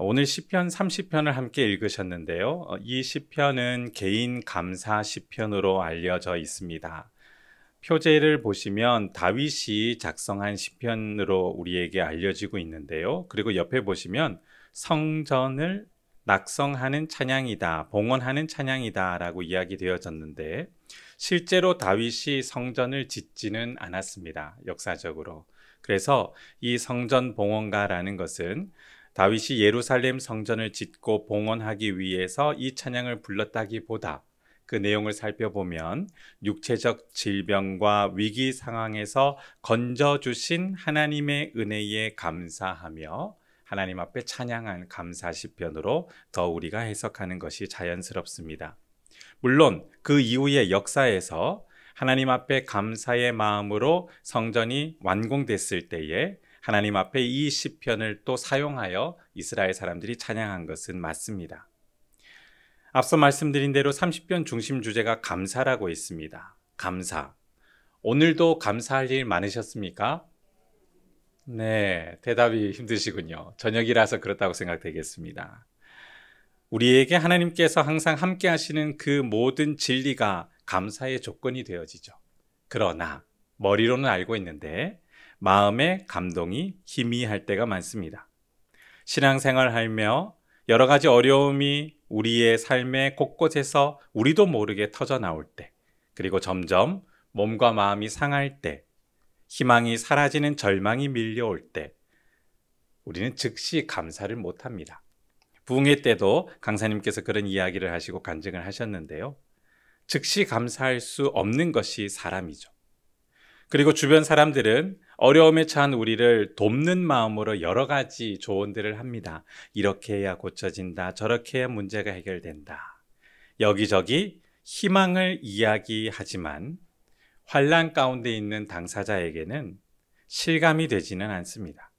오늘 시편 30편을 함께 읽으셨는데요. 이 시편은 개인 감사 시편으로 알려져 있습니다. 표제를 보시면 다윗이 작성한 시편으로 우리에게 알려지고 있는데요. 그리고 옆에 보시면 성전을 낙성하는 찬양이다, 봉헌하는 찬양이다 라고 이야기되어졌는데 실제로 다윗이 성전을 짓지는 않았습니다. 역사적으로. 그래서 이 성전 봉헌가라는 것은 다윗이 예루살렘 성전을 짓고 봉헌하기 위해서 이 찬양을 불렀다기보다 그 내용을 살펴보면 육체적 질병과 위기 상황에서 건져주신 하나님의 은혜에 감사하며 하나님 앞에 찬양한 감사 시편으로 더 우리가 해석하는 것이 자연스럽습니다. 물론 그 이후의 역사에서 하나님 앞에 감사의 마음으로 성전이 완공됐을 때에 하나님 앞에 이 시편을 또 사용하여 이스라엘 사람들이 찬양한 것은 맞습니다. 앞서 말씀드린 대로 30편 중심 주제가 감사라고 있습니다. 감사. 오늘도 감사할 일 많으셨습니까? 네, 대답이 힘드시군요. 저녁이라서 그렇다고 생각되겠습니다. 우리에게 하나님께서 항상 함께 하시는 그 모든 진리가 감사의 조건이 되어지죠. 그러나 머리로는 알고 있는데 마음의 감동이 희미할 때가 많습니다. 신앙생활하며 여러 가지 어려움이 우리의 삶의 곳곳에서 우리도 모르게 터져 나올 때, 그리고 점점 몸과 마음이 상할 때, 희망이 사라지는 절망이 밀려올 때 우리는 즉시 감사를 못합니다. 부흥회 때도 강사님께서 그런 이야기를 하시고 간증을 하셨는데요. 즉시 감사할 수 없는 것이 사람이죠. 그리고 주변 사람들은 어려움에 처한 우리를 돕는 마음으로 여러 가지 조언들을 합니다. 이렇게 해야 고쳐진다. 저렇게 해야 문제가 해결된다. 여기저기 희망을 이야기하지만 환난 가운데 있는 당사자에게는 실감이 되지는 않습니다.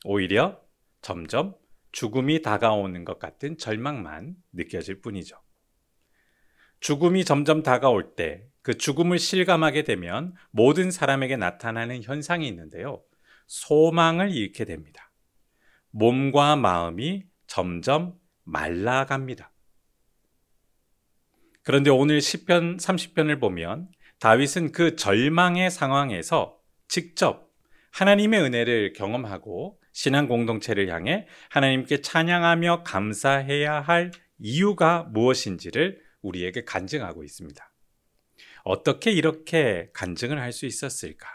오히려 점점 죽음이 다가오는 것 같은 절망만 느껴질 뿐이죠. 죽음이 점점 다가올 때 그 죽음을 실감하게 되면 모든 사람에게 나타나는 현상이 있는데요. 소망을 잃게 됩니다. 몸과 마음이 점점 말라갑니다. 그런데 오늘 시편 30편을 보면 다윗은 그 절망의 상황에서 직접 하나님의 은혜를 경험하고 신앙 공동체를 향해 하나님께 찬양하며 감사해야 할 이유가 무엇인지를 우리에게 간증하고 있습니다. 어떻게 이렇게 간증을 할 수 있었을까?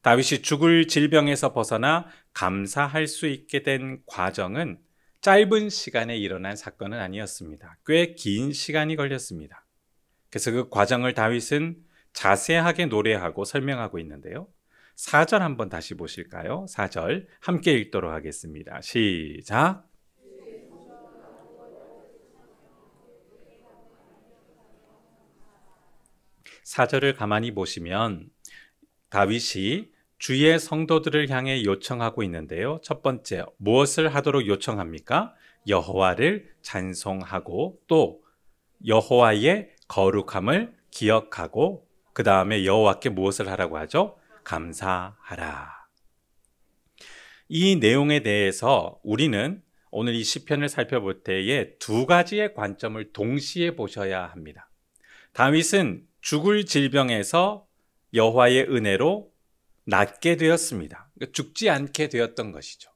다윗이 죽을 질병에서 벗어나 감사할 수 있게 된 과정은 짧은 시간에 일어난 사건은 아니었습니다. 꽤 긴 시간이 걸렸습니다. 그래서 그 과정을 다윗은 자세하게 노래하고 설명하고 있는데요. 4절 한번 다시 보실까요? 4절 함께 읽도록 하겠습니다. 시작! 4절을 가만히 보시면 다윗이 주의 성도들을 향해 요청하고 있는데요. 첫 번째, 무엇을 하도록 요청합니까? 여호와를 찬송하고 또 여호와의 거룩함을 기억하고 그 다음에 여호와께 무엇을 하라고 하죠? 감사하라. 이 내용에 대해서 우리는 오늘 이 시편을 살펴볼 때에 두 가지의 관점을 동시에 보셔야 합니다. 다윗은 죽을 질병에서 여호와의 은혜로 낫게 되었습니다. 죽지 않게 되었던 것이죠.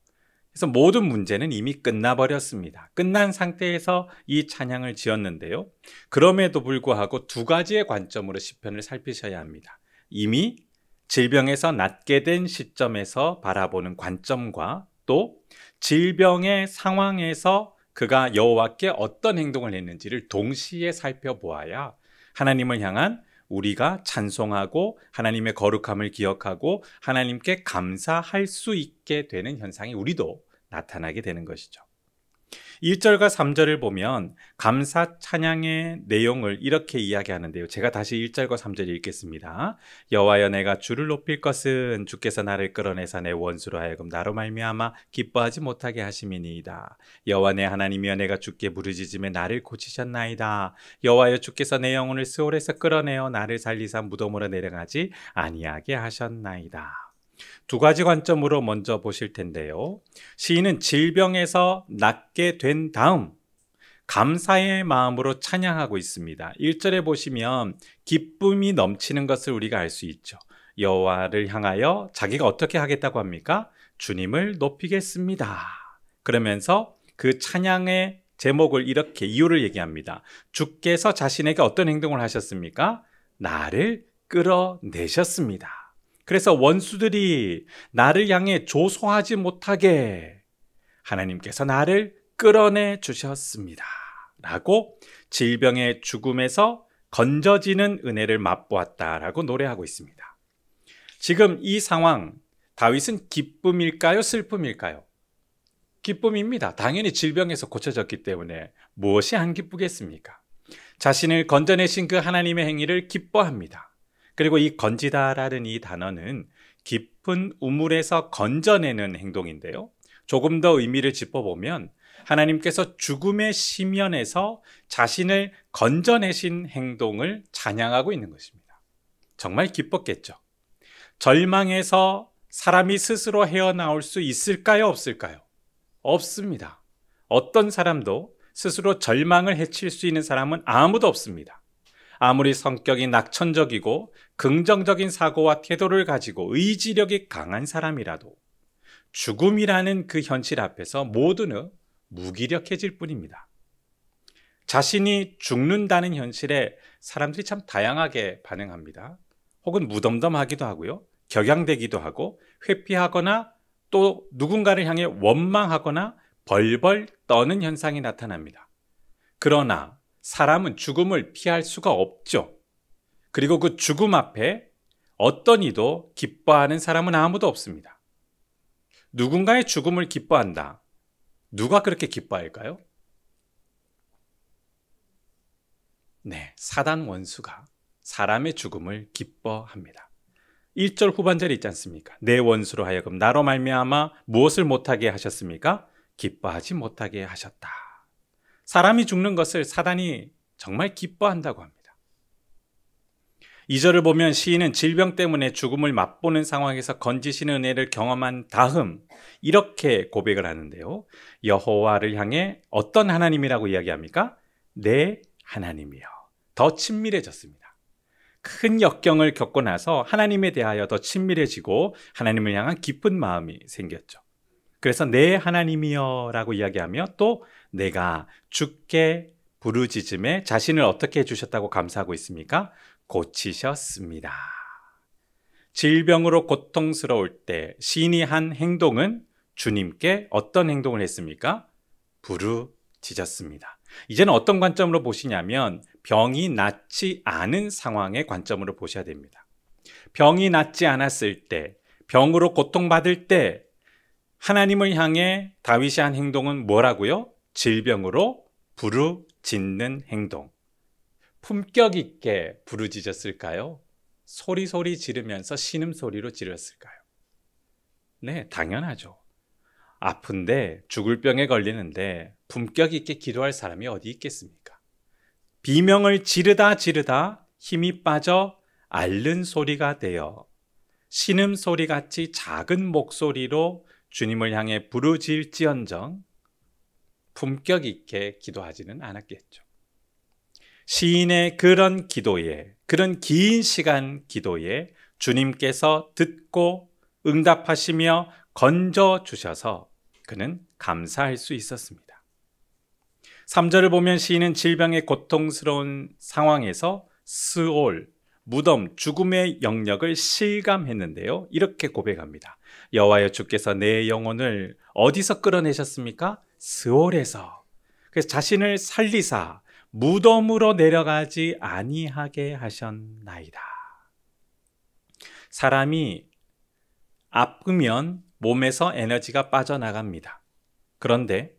그래서 모든 문제는 이미 끝나버렸습니다. 끝난 상태에서 이 찬양을 지었는데요. 그럼에도 불구하고 두 가지의 관점으로 시편을 살피셔야 합니다. 이미 질병에서 낫게 된 시점에서 바라보는 관점과 또 질병의 상황에서 그가 여호와께 어떤 행동을 했는지를 동시에 살펴보아야 하나님을 향한 우리가 찬송하고 하나님의 거룩함을 기억하고 하나님께 감사할 수 있게 되는 현상이 우리도 나타나게 되는 것이죠. 1절과 3절을 보면 감사 찬양의 내용을 이렇게 이야기하는데요. 제가 다시 1절과 3절 읽겠습니다. 여호와여 내가 주를 높일 것은 주께서 나를 끌어내사 내 원수로 하여금 나로 말미암아 기뻐하지 못하게 하심이니이다. 여호와 내 하나님이여 내가 주께 부르짖음에 나를 고치셨나이다. 여호와여 주께서 내 영혼을 스올에서 끌어내어 나를 살리사 무덤으로 내려가지 아니하게 하셨나이다. 두 가지 관점으로 먼저 보실 텐데요. 시인은 질병에서 낫게 된 다음 감사의 마음으로 찬양하고 있습니다. 1절에 보시면 기쁨이 넘치는 것을 우리가 알 수 있죠. 여호와를 향하여 자기가 어떻게 하겠다고 합니까? 주님을 높이겠습니다. 그러면서 그 찬양의 제목을 이렇게 이유를 얘기합니다. 주께서 자신에게 어떤 행동을 하셨습니까? 나를 끌어내셨습니다. 그래서 원수들이 나를 향해 조소하지 못하게 하나님께서 나를 끌어내 주셨습니다. 라고 질병의 죽음에서 건져지는 은혜를 맛보았다라고 노래하고 있습니다. 지금 이 상황, 다윗은 기쁨일까요? 슬픔일까요? 기쁨입니다. 당연히 질병에서 고쳐졌기 때문에 무엇이 안 기쁘겠습니까? 자신을 건져내신 그 하나님의 행위를 기뻐합니다. 그리고 이 건지다라는 이 단어는 깊은 우물에서 건져내는 행동인데요. 조금 더 의미를 짚어보면 하나님께서 죽음의 심연에서 자신을 건져내신 행동을 찬양하고 있는 것입니다. 정말 기뻤겠죠. 절망에서 사람이 스스로 헤어나올 수 있을까요? 없을까요? 없습니다. 어떤 사람도 스스로 절망을 해칠 수 있는 사람은 아무도 없습니다. 아무리 성격이 낙천적이고 긍정적인 사고와 태도를 가지고 의지력이 강한 사람이라도 죽음이라는 그 현실 앞에서 모두는 무기력해질 뿐입니다. 자신이 죽는다는 현실에 사람들이 참 다양하게 반응합니다. 혹은 무덤덤하기도 하고요. 격양되기도 하고 회피하거나 또 누군가를 향해 원망하거나 벌벌 떠는 현상이 나타납니다. 그러나 사람은 죽음을 피할 수가 없죠. 그리고 그 죽음 앞에 어떤 이도 기뻐하는 사람은 아무도 없습니다. 누군가의 죽음을 기뻐한다. 누가 그렇게 기뻐할까요? 네, 사단 원수가 사람의 죽음을 기뻐합니다. 1절 후반절에 있지 않습니까? 내 원수로 하여금 나로 말미암아 무엇을 못하게 하셨습니까? 기뻐하지 못하게 하셨다. 사람이 죽는 것을 사단이 정말 기뻐한다고 합니다. 2절을 보면 시인은 질병 때문에 죽음을 맛보는 상황에서 건지시는 은혜를 경험한 다음 이렇게 고백을 하는데요. 여호와를 향해 어떤 하나님이라고 이야기합니까? 내 하나님이여. 더 친밀해졌습니다. 큰 역경을 겪고 나서 하나님에 대하여 더 친밀해지고 하나님을 향한 깊은 마음이 생겼죠. 그래서 내 하나님이여 라고 이야기하며 또 내가 주께 부르짖음에 자신을 어떻게 해주셨다고 감사하고 있습니까? 고치셨습니다. 질병으로 고통스러울 때 시인이 한 행동은 주님께 어떤 행동을 했습니까? 부르짖었습니다. 이제는 어떤 관점으로 보시냐면 병이 낫지 않은 상황의 관점으로 보셔야 됩니다. 병이 낫지 않았을 때, 병으로 고통받을 때 하나님을 향해 다윗이 한 행동은 뭐라고요? 질병으로 부르짖는 행동. 품격 있게 부르짖었을까요? 소리 지르면서 신음소리로 지렀을까요? 네, 당연하죠. 아픈데 죽을 병에 걸리는데 품격 있게 기도할 사람이 어디 있겠습니까? 비명을 지르다 힘이 빠져 앓는 소리가 되어 신음소리같이 작은 목소리로 주님을 향해 부르짖을지언정 품격 있게 기도하지는 않았겠죠. 시인의 그런 기도에, 그런 긴 시간 기도에 주님께서 듣고 응답하시며 건져주셔서 그는 감사할 수 있었습니다. 3절을 보면 시인은 질병의 고통스러운 상황에서 스올, 무덤, 죽음의 영역을 실감했는데요. 이렇게 고백합니다. 여호와여 주께서 내 영혼을 어디서 끌어내셨습니까? 스올에서. 그래서 자신을 살리사 무덤으로 내려가지 아니하게 하셨나이다. 사람이 아프면 몸에서 에너지가 빠져나갑니다. 그런데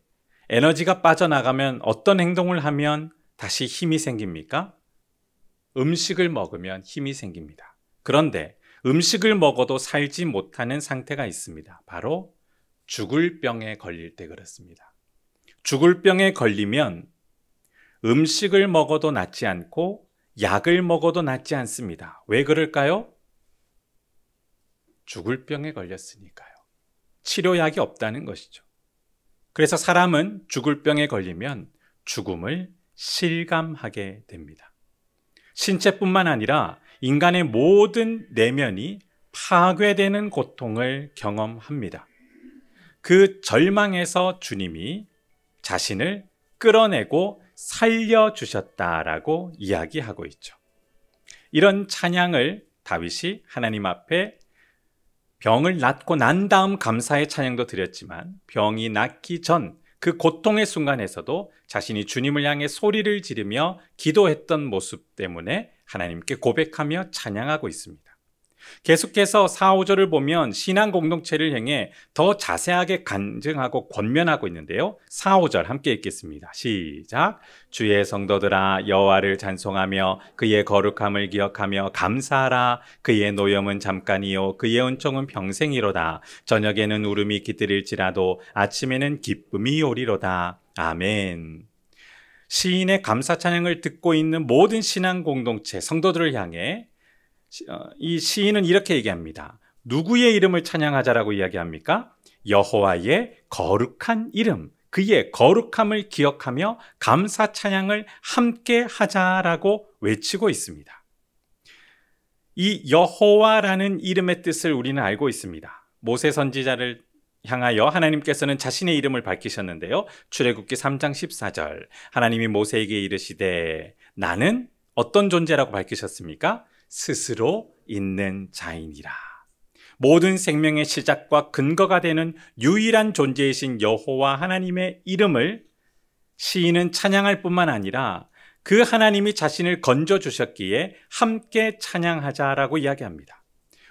에너지가 빠져나가면 어떤 행동을 하면 다시 힘이 생깁니까? 음식을 먹으면 힘이 생깁니다. 그런데 음식을 먹어도 살지 못하는 상태가 있습니다. 바로 죽을 병에 걸릴 때 그렇습니다. 죽을 병에 걸리면 음식을 먹어도 낫지 않고 약을 먹어도 낫지 않습니다. 왜 그럴까요? 죽을 병에 걸렸으니까요. 치료약이 없다는 것이죠. 그래서 사람은 죽을 병에 걸리면 죽음을 실감하게 됩니다. 신체뿐만 아니라 인간의 모든 내면이 파괴되는 고통을 경험합니다. 그 절망에서 주님이 자신을 끌어내고 살려주셨다라고 이야기하고 있죠. 이런 찬양을 다윗이 하나님 앞에 병을 낫고 난 다음 감사의 찬양도 드렸지만 병이 낫기 전 그 고통의 순간에서도 자신이 주님을 향해 소리를 지르며 기도했던 모습 때문에 하나님께 고백하며 찬양하고 있습니다. 계속해서 4, 5절을 보면 신앙 공동체를 향해 더 자세하게 간증하고 권면하고 있는데요. 4, 5절 함께 읽겠습니다. 시작. 주의 성도들아 여호와를 찬송하며 그의 거룩함을 기억하며 감사하라. 그의 노염은 잠깐이요 그의 은총은 평생이로다. 저녁에는 울음이 깃들일지라도 아침에는 기쁨이 오리로다. 아멘. 시인의 감사 찬양을 듣고 있는 모든 신앙 공동체 성도들을 향해 이 시인은 이렇게 얘기합니다. 누구의 이름을 찬양하자라고 이야기합니까? 여호와의 거룩한 이름, 그의 거룩함을 기억하며 감사 찬양을 함께 하자라고 외치고 있습니다. 이 여호와라는 이름의 뜻을 우리는 알고 있습니다. 모세 선지자를 향하여 하나님께서는 자신의 이름을 밝히셨는데요. 출애굽기 3장 14절 하나님이 모세에게 이르시되 나는 어떤 존재라고 밝히셨습니까? 스스로 있는 자이니라. 모든 생명의 시작과 근거가 되는 유일한 존재이신 여호와 하나님의 이름을 시인은 찬양할 뿐만 아니라 그 하나님이 자신을 건져주셨기에 함께 찬양하자라고 이야기합니다.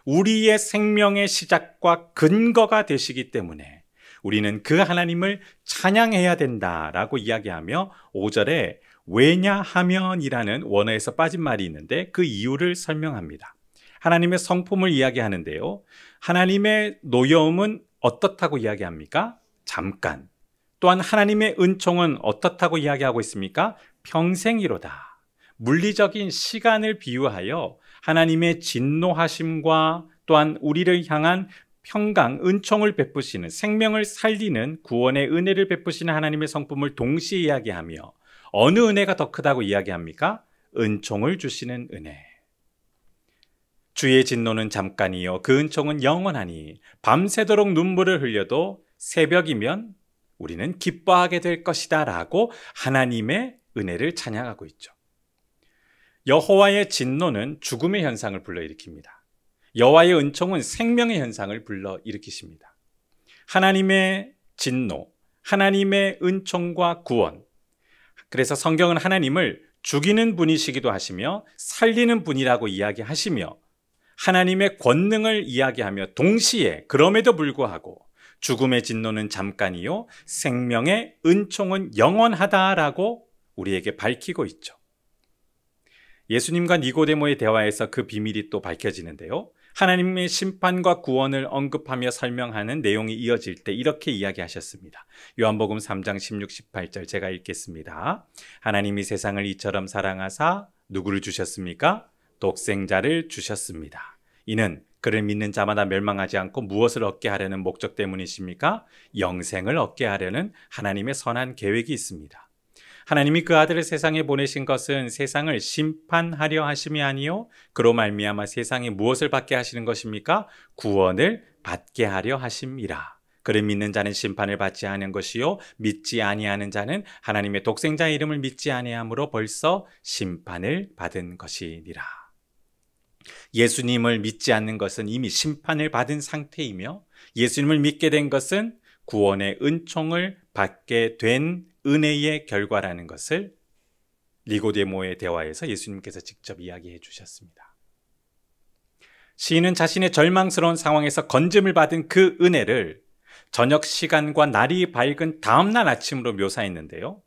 우리의 생명의 시작과 근거가 되시기 때문에 우리는 그 하나님을 찬양해야 된다라고 이야기하며 5절에 왜냐하면이라는 원어에서 빠진 말이 있는데 그 이유를 설명합니다. 하나님의 성품을 이야기하는데요. 하나님의 노여움은 어떻다고 이야기합니까? 잠깐. 또한 하나님의 은총은 어떻다고 이야기하고 있습니까? 평생이로다. 물리적인 시간을 비유하여 하나님의 진노하심과 또한 우리를 향한 평강, 은총을 베푸시는 생명을 살리는 구원의 은혜를 베푸시는 하나님의 성품을 동시에 이야기하며 어느 은혜가 더 크다고 이야기합니까? 은총을 주시는 은혜. 주의 진노는 잠깐이요 그 은총은 영원하니 밤새도록 눈물을 흘려도 새벽이면 우리는 기뻐하게 될 것이다 라고 하나님의 은혜를 찬양하고 있죠. 여호와의 진노는 죽음의 현상을 불러일으킵니다. 여호와의 은총은 생명의 현상을 불러일으키십니다. 하나님의 진노, 하나님의 은총과 구원. 그래서 성경은 하나님을 죽이는 분이시기도 하시며 살리는 분이라고 이야기하시며 하나님의 권능을 이야기하며 동시에 그럼에도 불구하고 죽음의 진노는 잠깐이요 생명의 은총은 영원하다라고 우리에게 밝히고 있죠. 예수님과 니고데모의 대화에서 그 비밀이 또 밝혀지는데요. 하나님의 심판과 구원을 언급하며 설명하는 내용이 이어질 때 이렇게 이야기하셨습니다. 요한복음 3장 16, 18절 제가 읽겠습니다. 하나님이 세상을 이처럼 사랑하사 누구를 주셨습니까? 독생자를 주셨습니다. 이는 그를 믿는 자마다 멸망하지 않고 무엇을 얻게 하려는 목적 때문이십니까? 영생을 얻게 하려는 하나님의 선한 계획이 있습니다. 하나님이 그 아들을 세상에 보내신 것은 세상을 심판하려 하심이 아니요 그로 말미암아 세상이 무엇을 받게 하시는 것입니까? 구원을 받게 하려 하심이라. 그를 믿는 자는 심판을 받지 않은 것이요 믿지 아니하는 자는 하나님의 독생자의 이름을 믿지 아니함으로 벌써 심판을 받은 것이니라. 예수님을 믿지 않는 것은 이미 심판을 받은 상태이며 예수님을 믿게 된 것은 구원의 은총을 받게 된 은혜의 결과라는 것을 니고데모의 대화에서 예수님께서 직접 이야기해 주셨습니다. 시인은 자신의 절망스러운 상황에서 건짐을 받은 그 은혜를 저녁 시간과 날이 밝은 다음날 아침으로 묘사했는데요.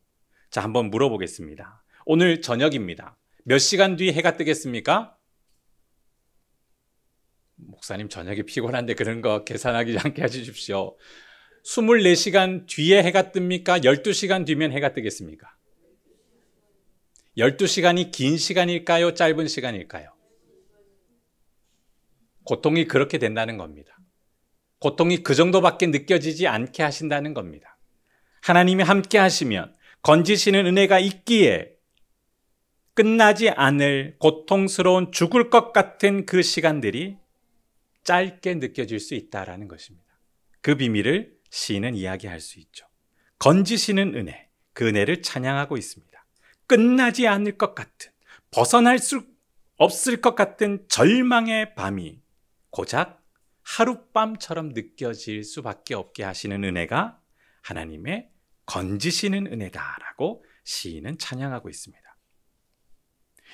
자, 한번 물어보겠습니다. 오늘 저녁입니다. 몇 시간 뒤 해가 뜨겠습니까? 목사님 저녁에 피곤한데 그런 거 계산하지 않게 해주십시오. 24시간 뒤에 해가 뜹니까? 12시간 뒤면 해가 뜨겠습니까? 12시간이 긴 시간일까요? 짧은 시간일까요? 고통이 그렇게 된다는 겁니다. 고통이 그 정도밖에 느껴지지 않게 하신다는 겁니다. 하나님이 함께 하시면 건지시는 은혜가 있기에 끝나지 않을 고통스러운 죽을 것 같은 그 시간들이 짧게 느껴질 수 있다는 것입니다. 그 비밀을 시인은 이야기할 수 있죠. 건지시는 은혜, 그 은혜를 찬양하고 있습니다. 끝나지 않을 것 같은, 벗어날 수 없을 것 같은 절망의 밤이 고작 하룻밤처럼 느껴질 수밖에 없게 하시는 은혜가 하나님의 건지시는 은혜다라고 시인은 찬양하고 있습니다.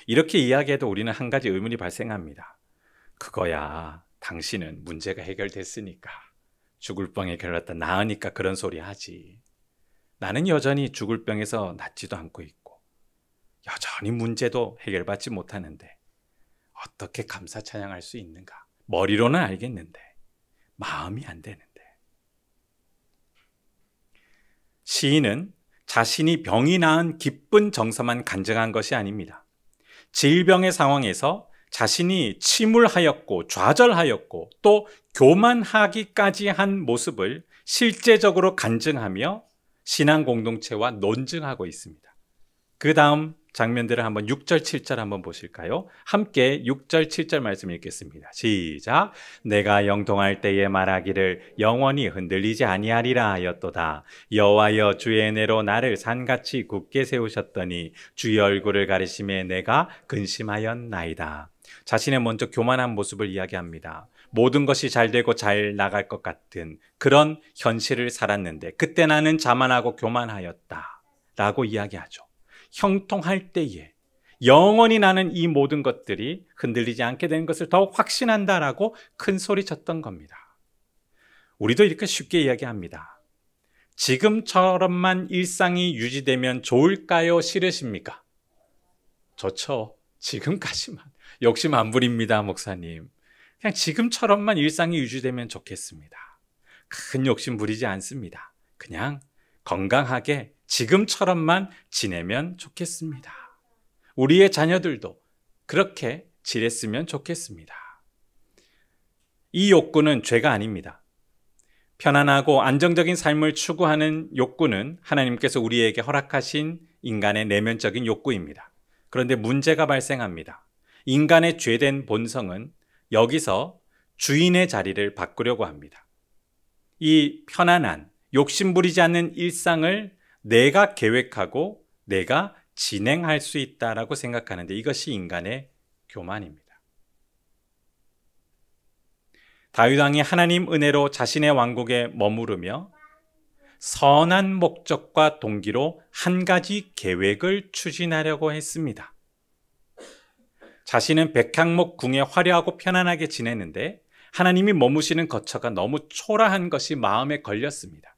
이렇게 이야기해도 우리는 한 가지 의문이 발생합니다. 그거야, 당신은 문제가 해결됐으니까, 죽을 병에 걸렸다 나으니까 그런 소리 하지. 나는 여전히 죽을 병에서 낫지도 않고 있고 여전히 문제도 해결받지 못하는데 어떻게 감사 찬양할 수 있는가? 머리로는 알겠는데 마음이 안 되는데. 시인은 자신이 병이 나은 기쁜 정서만 간증한 것이 아닙니다. 질병의 상황에서 자신이 침울하였고 좌절하였고 또 교만하기까지 한 모습을 실제적으로 간증하며 신앙 공동체와 논증하고 있습니다. 그 다음 장면들을 한번 6절, 7절 한번 보실까요? 함께 6절, 7절 말씀 읽겠습니다. 시작. 내가 영통할 때에 말하기를 영원히 흔들리지 아니하리라 하였도다. 여호와여 주의 은혜로 나를 산같이 굳게 세우셨더니 주의 얼굴을 가리심에 내가 근심하였나이다. 자신의 먼저 교만한 모습을 이야기합니다. 모든 것이 잘 되고 잘 나갈 것 같은 그런 현실을 살았는데 그때 나는 자만하고 교만하였다 라고 이야기하죠. 형통할 때에 영원히 나는 이 모든 것들이 흔들리지 않게 되는 것을 더욱 확신한다라고 큰 소리 쳤던 겁니다. 우리도 이렇게 쉽게 이야기합니다. 지금처럼만 일상이 유지되면 좋을까요? 싫으십니까? 좋죠. 지금까지만. 욕심 안 부립니다, 목사님. 그냥 지금처럼만 일상이 유지되면 좋겠습니다. 큰 욕심 부리지 않습니다. 그냥 건강하게 지금처럼만 지내면 좋겠습니다. 우리의 자녀들도 그렇게 지냈으면 좋겠습니다. 이 욕구는 죄가 아닙니다. 편안하고 안정적인 삶을 추구하는 욕구는 하나님께서 우리에게 허락하신 인간의 내면적인 욕구입니다. 그런데 문제가 발생합니다. 인간의 죄된 본성은 여기서 주인의 자리를 바꾸려고 합니다. 이 편안한 욕심부리지 않는 일상을 내가 계획하고 내가 진행할 수 있다라고 생각하는데 이것이 인간의 교만입니다. 다윗 왕이 하나님 은혜로 자신의 왕국에 머무르며 선한 목적과 동기로 한 가지 계획을 추진하려고 했습니다. 자신은 백향목 궁에 화려하고 편안하게 지내는데 하나님이 머무시는 거처가 너무 초라한 것이 마음에 걸렸습니다.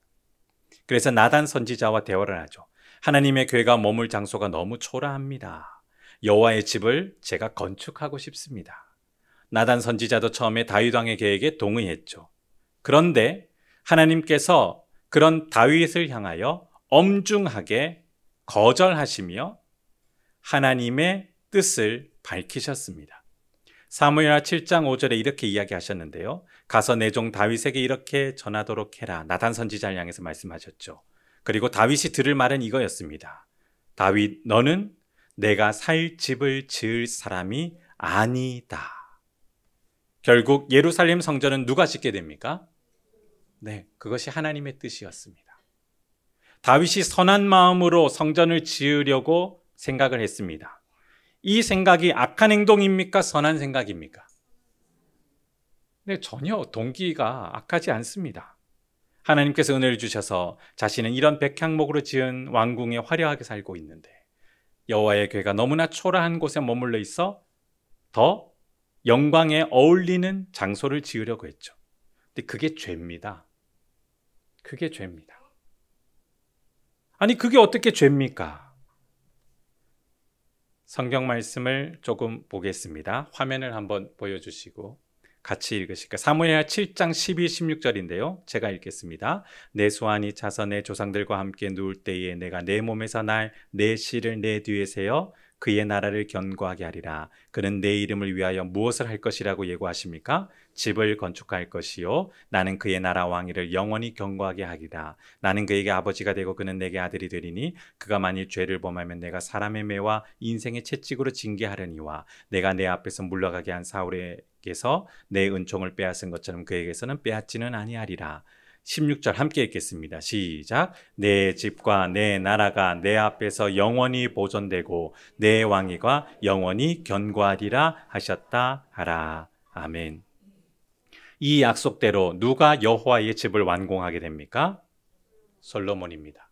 그래서 나단 선지자와 대화를 하죠. 하나님의 교회가 머물 장소가 너무 초라합니다. 여호와의 집을 제가 건축하고 싶습니다. 나단 선지자도 처음에 다윗 왕의 계획에 동의했죠. 그런데 하나님께서 그런 다윗을 향하여 엄중하게 거절하시며 하나님의 뜻을 밝히셨습니다. 사무엘하 7장 5절에 이렇게 이야기하셨는데요. 가서 내 종 다윗에게 이렇게 전하도록 해라. 나단 선지자를 향해서 말씀하셨죠. 그리고 다윗이 들을 말은 이거였습니다. 다윗, 너는 내가 살 집을 지을 사람이 아니다. 결국 예루살렘 성전은 누가 짓게 됩니까? 네, 그것이 하나님의 뜻이었습니다. 다윗이 선한 마음으로 성전을 지으려고 생각을 했습니다. 이 생각이 악한 행동입니까? 선한 생각입니까? 네, 전혀 동기가 악하지 않습니다. 하나님께서 은혜를 주셔서 자신은 이런 백향목으로 지은 왕궁에 화려하게 살고 있는데 여호와의 궤가 너무나 초라한 곳에 머물러 있어 더 영광에 어울리는 장소를 지으려고 했죠. 근데 그게 죄입니다. 그게 죄입니다. 아니, 그게 어떻게 죄입니까? 성경 말씀을 조금 보겠습니다. 화면을 한번 보여주시고 같이 읽으실까요? 사무엘하 7장 12, 16절인데요. 제가 읽겠습니다. 내 소환이 차서 내 조상들과 함께 누울 때에 내가 내 몸에서 날 내 씨를 내 뒤에 세어 그의 나라를 견고하게 하리라. 그는 내 이름을 위하여 무엇을 할 것이라고 예고하십니까? 집을 건축할 것이요 나는 그의 나라 왕위를 영원히 견고하게 하리라. 나는 그에게 아버지가 되고 그는 내게 아들이 되리니 그가 만일 죄를 범하면 내가 사람의 매와 인생의 채찍으로 징계하려니와 내가 내 앞에서 물러가게 한 사울에게서 내 은총을 빼앗은 것처럼 그에게서는 빼앗지는 아니하리라. 16절 함께 읽겠습니다. 시작. 내 집과 내 나라가 내 앞에서 영원히 보존되고 내 왕위가 영원히 견고하리라 하셨다 하라. 아멘. 이 약속대로 누가 여호와의 집을 완공하게 됩니까? 솔로몬입니다.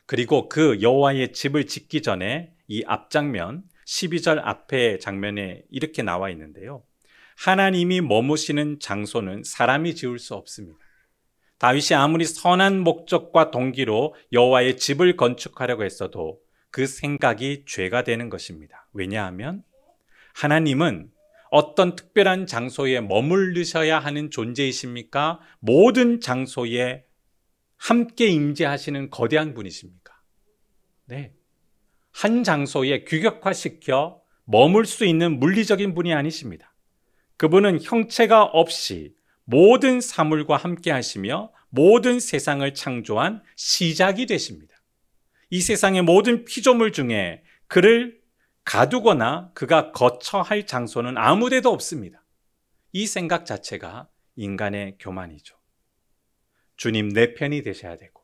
그리고 그 여호와의 집을 짓기 전에 이 앞장면 12절 앞에 장면에 이렇게 나와 있는데요. 하나님이 머무시는 장소는 사람이 지을 수 없습니다. 다윗이 아무리 선한 목적과 동기로 여호와의 집을 건축하려고 했어도 그 생각이 죄가 되는 것입니다. 왜냐하면 하나님은 어떤 특별한 장소에 머무르셔야 하는 존재이십니까? 모든 장소에 함께 임재하시는 거대한 분이십니까? 네. 한 장소에 규격화시켜 머물 수 있는 물리적인 분이 아니십니다. 그분은 형체가 없이 모든 사물과 함께 하시며 모든 세상을 창조한 시작이 되십니다. 이 세상의 모든 피조물 중에 그를 가두거나 그가 거처할 장소는 아무 데도 없습니다. 이 생각 자체가 인간의 교만이죠. 주님 내 편이 되셔야 되고,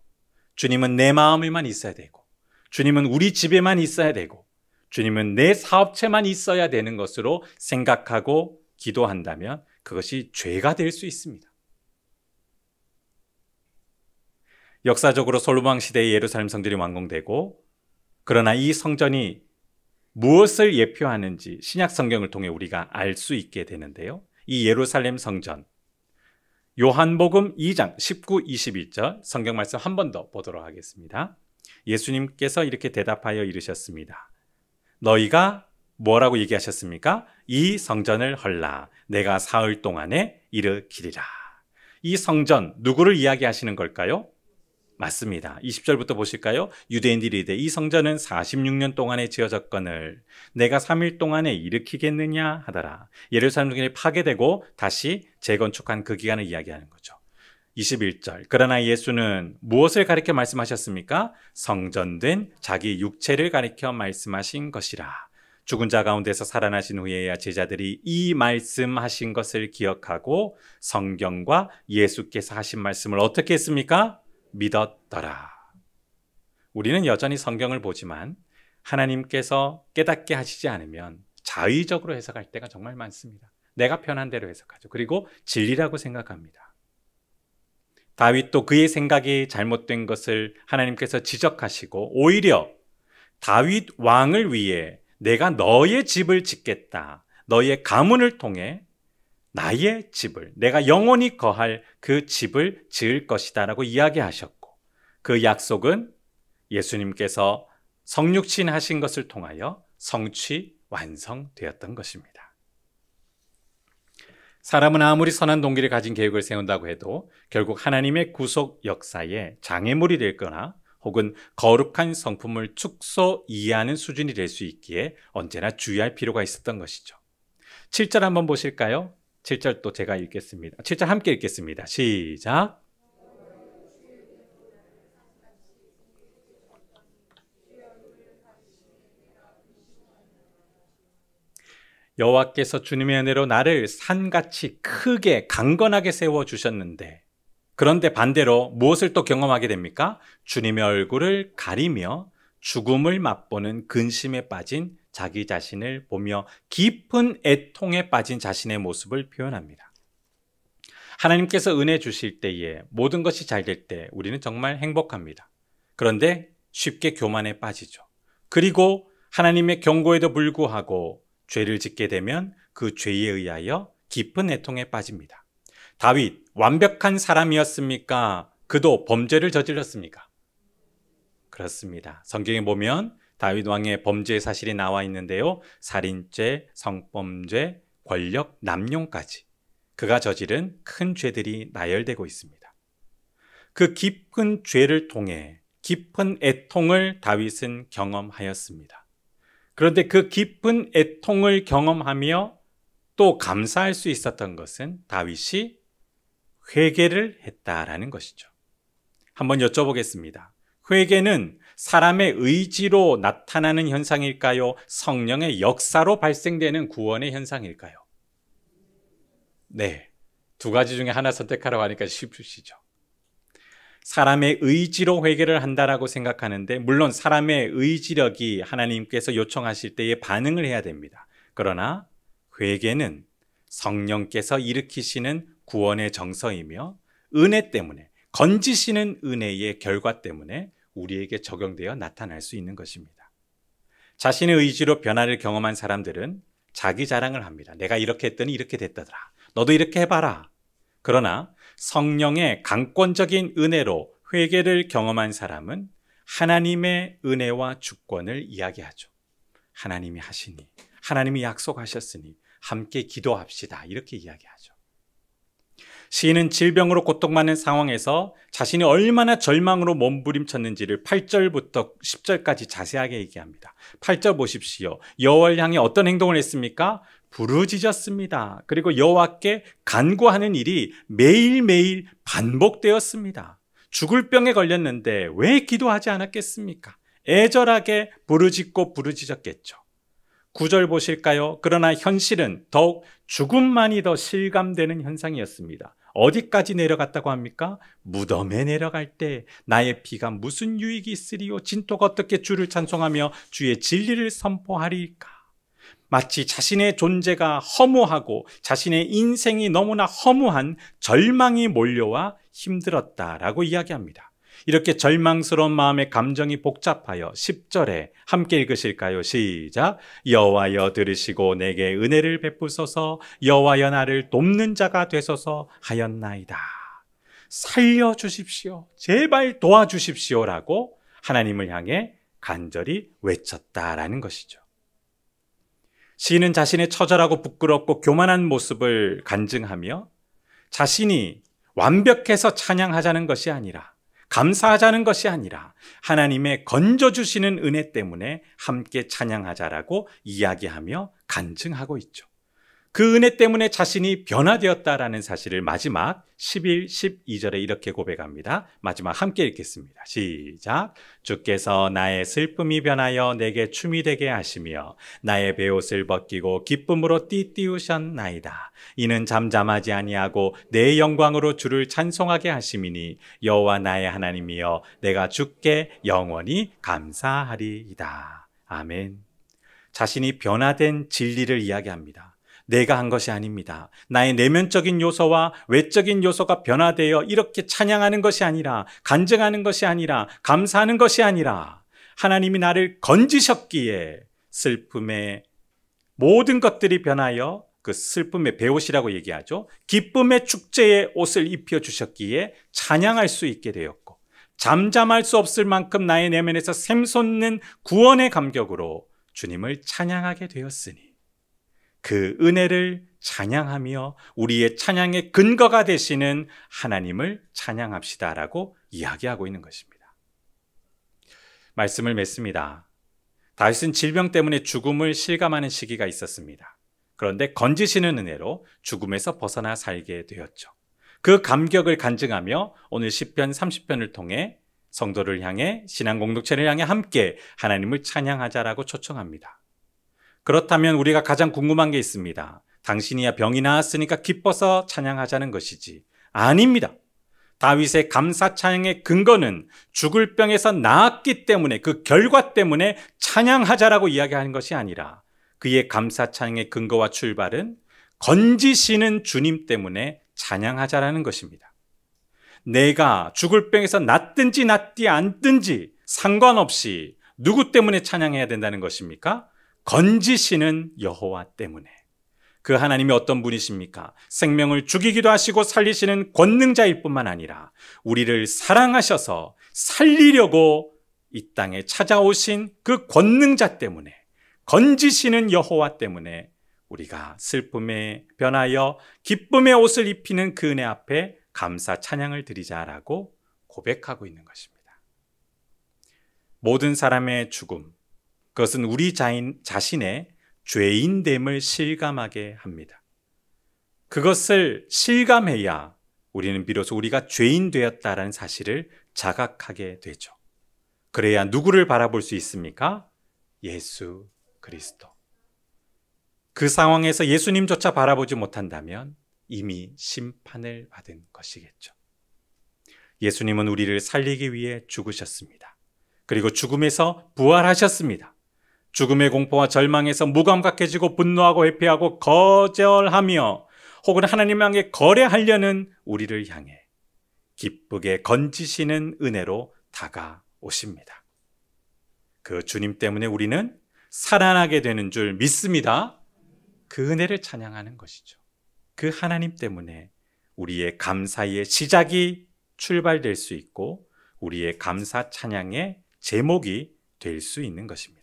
주님은 내 마음에만 있어야 되고, 주님은 우리 집에만 있어야 되고, 주님은 내 사업체만 있어야 되는 것으로 생각하고 기도한다면 그것이 죄가 될 수 있습니다. 역사적으로 솔로몬 시대의 예루살렘 성전이 완공되고, 그러나 이 성전이 무엇을 예표하는지 신약 성경을 통해 우리가 알 수 있게 되는데요. 이 예루살렘 성전, 요한복음 2장 19, 21절 성경 말씀 한 번 더 보도록 하겠습니다. 예수님께서 이렇게 대답하여 이르셨습니다. 너희가 뭐라고 얘기하셨습니까? 이 성전을 헐라. 내가 사흘 동안에 일으키리라. 이 성전 누구를 이야기하시는 걸까요? 맞습니다. 20절부터 보실까요? 유대인들이 이르되 이 성전은 46년 동안에 지어졌거늘 내가 3일 동안에 일으키겠느냐 하더라. 예루살렘 성전이 파괴되고 다시 재건축한 그 기간을 이야기하는 거죠. 21절 그러나 예수는 무엇을 가리켜 말씀하셨습니까? 성전된 자기 육체를 가리켜 말씀하신 것이라. 죽은 자 가운데서 살아나신 후에야 제자들이 이 말씀하신 것을 기억하고 성경과 예수께서 하신 말씀을 어떻게 했습니까? 믿었더라. 우리는 여전히 성경을 보지만 하나님께서 깨닫게 하시지 않으면 자의적으로 해석할 때가 정말 많습니다. 내가 편한 대로 해석하죠. 그리고 진리라고 생각합니다. 다윗도 그의 생각이 잘못된 것을 하나님께서 지적하시고 오히려 다윗 왕을 위해 내가 너의 집을 짓겠다. 너의 가문을 통해 나의 집을, 내가 영원히 거할 그 집을 지을 것이다 라고 이야기하셨고 그 약속은 예수님께서 성육신 하신 것을 통하여 성취 완성되었던 것입니다. 사람은 아무리 선한 동기를 가진 계획을 세운다고 해도 결국 하나님의 구속 역사에 장애물이 되거나 혹은 거룩한 성품을 축소 이해하는 수준이 될 수 있기에 언제나 주의할 필요가 있었던 것이죠. 7절 한번 보실까요? 7절 또 제가 읽겠습니다. 7절 함께 읽겠습니다. 시작. 여호와께서 주님의 은혜로 나를 산같이 크게 강건하게 세워주셨는데 그런데 반대로 무엇을 또 경험하게 됩니까? 주님의 얼굴을 가리며 죽음을 맛보는 근심에 빠진 자기 자신을 보며 깊은 애통에 빠진 자신의 모습을 표현합니다. 하나님께서 은혜 주실 때에 모든 것이 잘 될 때 우리는 정말 행복합니다. 그런데 쉽게 교만에 빠지죠. 그리고 하나님의 경고에도 불구하고 죄를 짓게 되면 그 죄에 의하여 깊은 애통에 빠집니다. 다윗 완벽한 사람이었습니까? 그도 범죄를 저질렀습니까? 그렇습니다. 성경에 보면 다윗 왕의 범죄 사실이 나와 있는데요. 살인죄, 성범죄, 권력, 남용까지 그가 저지른 큰 죄들이 나열되고 있습니다. 그 깊은 죄를 통해 깊은 애통을 다윗은 경험하였습니다. 그런데 그 깊은 애통을 경험하며 또 감사할 수 있었던 것은 다윗이 회개를 했다라는 것이죠. 한번 여쭤보겠습니다. 회개는 사람의 의지로 나타나는 현상일까요? 성령의 역사로 발생되는 구원의 현상일까요? 네. 두 가지 중에 하나 선택하라고 하니까 쉽으시죠. 사람의 의지로 회개를 한다라고 생각하는데, 물론 사람의 의지력이 하나님께서 요청하실 때에 반응을 해야 됩니다. 그러나 회개는 성령께서 일으키시는 구원의 정서이며 은혜 때문에, 건지시는 은혜의 결과 때문에 우리에게 적용되어 나타날 수 있는 것입니다. 자신의 의지로 변화를 경험한 사람들은 자기 자랑을 합니다. 내가 이렇게 했더니 이렇게 됐다더라. 너도 이렇게 해봐라. 그러나 성령의 강권적인 은혜로 회개를 경험한 사람은 하나님의 은혜와 주권을 이야기하죠. 하나님이 하시니, 하나님이 약속하셨으니 함께 기도합시다. 이렇게 이야기하죠. 시인은 질병으로 고통받는 상황에서 자신이 얼마나 절망으로 몸부림쳤는지를 8절부터 10절까지 자세하게 얘기합니다. 8절 보십시오. 여호와를 향해 어떤 행동을 했습니까? 부르짖었습니다. 그리고 여호와께 간구하는 일이 매일매일 반복되었습니다. 죽을 병에 걸렸는데 왜 기도하지 않았겠습니까? 애절하게 부르짖고 부르짖었겠죠. 9절 보실까요? 그러나 현실은 더욱 죽음만이 더 실감되는 현상이었습니다. 어디까지 내려갔다고 합니까? 무덤에 내려갈 때 나의 피가 무슨 유익이 있으리요? 진토가 어떻게 주를 찬송하며 주의 진리를 선포하리까? 마치 자신의 존재가 허무하고 자신의 인생이 너무나 허무한 절망이 몰려와 힘들었다라고 이야기합니다. 이렇게 절망스러운 마음의 감정이 복잡하여 10절에 함께 읽으실까요? 시작. 여호와여 들으시고 내게 은혜를 베푸소서. 여호와여 나를 돕는 자가 되소서 하였나이다. 살려주십시오. 제발 도와주십시오라고 하나님을 향해 간절히 외쳤다라는 것이죠. 시인은 자신의 처절하고 부끄럽고 교만한 모습을 간증하며 자신이 완벽해서 찬양하자는 것이 아니라, 감사하자는 것이 아니라 하나님의 건져주시는 은혜 때문에 함께 찬양하자라고 이야기하며 간증하고 있죠. 그 은혜 때문에 자신이 변화되었다라는 사실을 마지막 11, 12절에 이렇게 고백합니다. 마지막 함께 읽겠습니다. 시작. 주께서 나의 슬픔이 변하여 내게 춤이 되게 하시며 나의 베옷을 벗기고 기쁨으로 띠띠우셨나이다. 이는 잠잠하지 아니하고 내 영광으로 주를 찬송하게 하심이니 여호와 나의 하나님이여 내가 주께 영원히 감사하리이다. 아멘. 자신이 변화된 진리를 이야기합니다. 내가 한 것이 아닙니다. 나의 내면적인 요소와 외적인 요소가 변화되어 이렇게 찬양하는 것이 아니라, 간증하는 것이 아니라, 감사하는 것이 아니라 하나님이 나를 건지셨기에 슬픔의 모든 것들이 변하여 그 슬픔의 베옷이라고 얘기하죠. 기쁨의 축제의 옷을 입혀주셨기에 찬양할 수 있게 되었고, 잠잠할 수 없을 만큼 나의 내면에서 샘솟는 구원의 감격으로 주님을 찬양하게 되었으니 그 은혜를 찬양하며 우리의 찬양의 근거가 되시는 하나님을 찬양합시다라고 이야기하고 있는 것입니다. 말씀을 맺습니다. 다윗은 질병 때문에 죽음을 실감하는 시기가 있었습니다. 그런데 건지시는 은혜로 죽음에서 벗어나 살게 되었죠. 그 감격을 간증하며 오늘 시편 30편을 통해 성도를 향해, 신앙 공동체를 향해 함께 하나님을 찬양하자라고 초청합니다. 그렇다면 우리가 가장 궁금한 게 있습니다. 당신이야 병이 나았으니까 기뻐서 찬양하자는 것이지. 아닙니다. 다윗의 감사 찬양의 근거는 죽을 병에서 나았기 때문에, 그 결과 때문에 찬양하자라고 이야기하는 것이 아니라 그의 감사 찬양의 근거와 출발은 건지시는 주님 때문에 찬양하자라는 것입니다. 내가 죽을 병에서 낫든지 낫지 않든지 상관없이 누구 때문에 찬양해야 된다는 것입니까? 건지시는 여호와 때문에. 그 하나님이 어떤 분이십니까? 생명을 죽이기도 하시고 살리시는 권능자일 뿐만 아니라 우리를 사랑하셔서 살리려고 이 땅에 찾아오신 그 권능자 때문에, 건지시는 여호와 때문에 우리가 슬픔에 변하여 기쁨의 옷을 입히는 그 은혜 앞에 감사 찬양을 드리자라고 고백하고 있는 것입니다. 모든 사람의 죽음, 그것은 우리 자신의 죄인됨을 실감하게 합니다. 그것을 실감해야 우리는 비로소 우리가 죄인 되었다라는 사실을 자각하게 되죠. 그래야 누구를 바라볼 수 있습니까? 예수 그리스도. 그 상황에서 예수님조차 바라보지 못한다면 이미 심판을 받은 것이겠죠. 예수님은 우리를 살리기 위해 죽으셨습니다. 그리고 죽음에서 부활하셨습니다. 죽음의 공포와 절망에서 무감각해지고 분노하고 회피하고 거절하며 혹은 하나님 향해 거래하려는 우리를 향해 기쁘게 건지시는 은혜로 다가오십니다. 그 주님 때문에 우리는 살아나게 되는 줄 믿습니다. 그 은혜를 찬양하는 것이죠. 그 하나님 때문에 우리의 감사의 시작이 출발될 수 있고 우리의 감사 찬양의 제목이 될 수 있는 것입니다.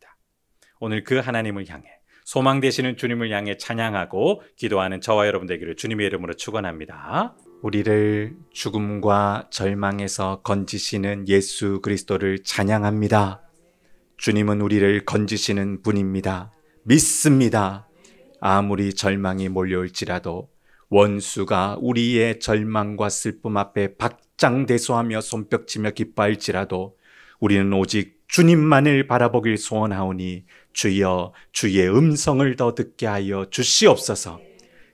오늘 그 하나님을 향해 소망 되시는 주님을 향해 찬양하고 기도하는 저와 여러분 되기를 주님의 이름으로 축원합니다. 우리를 죽음과 절망에서 건지시는 예수 그리스도를 찬양합니다. 주님은 우리를 건지시는 분입니다. 믿습니다. 아무리 절망이 몰려올지라도 원수가 우리의 절망과 슬픔 앞에 박장대소하며 손뼉치며 기뻐할지라도 우리는 오직 주님만을 바라보길 소원하오니 주여 주의 음성을 더 듣게 하여 주시옵소서.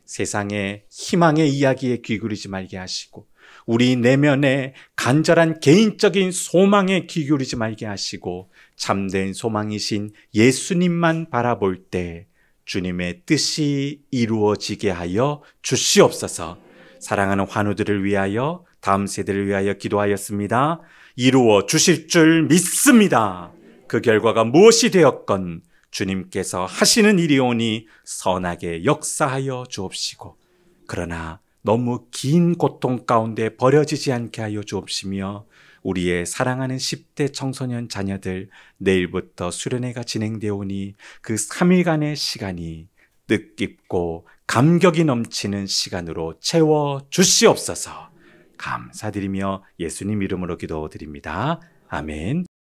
세상의 희망의 이야기에 귀 기울이지 말게 하시고 우리 내면의 간절한 개인적인 소망에 귀 기울이지 말게 하시고 참된 소망이신 예수님만 바라볼 때 주님의 뜻이 이루어지게 하여 주시옵소서. 사랑하는 환우들을 위하여 다음 세대를 위하여 기도하였습니다. 이루어 주실 줄 믿습니다. 그 결과가 무엇이 되었건 주님께서 하시는 일이오니 선하게 역사하여 주옵시고 그러나 너무 긴 고통 가운데 버려지지 않게 하여 주옵시며 우리의 사랑하는 10대 청소년 자녀들 내일부터 수련회가 진행되오니 그 3일간의 시간이 뜻깊고 감격이 넘치는 시간으로 채워 주시옵소서. 감사드리며 예수님 이름으로 기도드립니다. 아멘.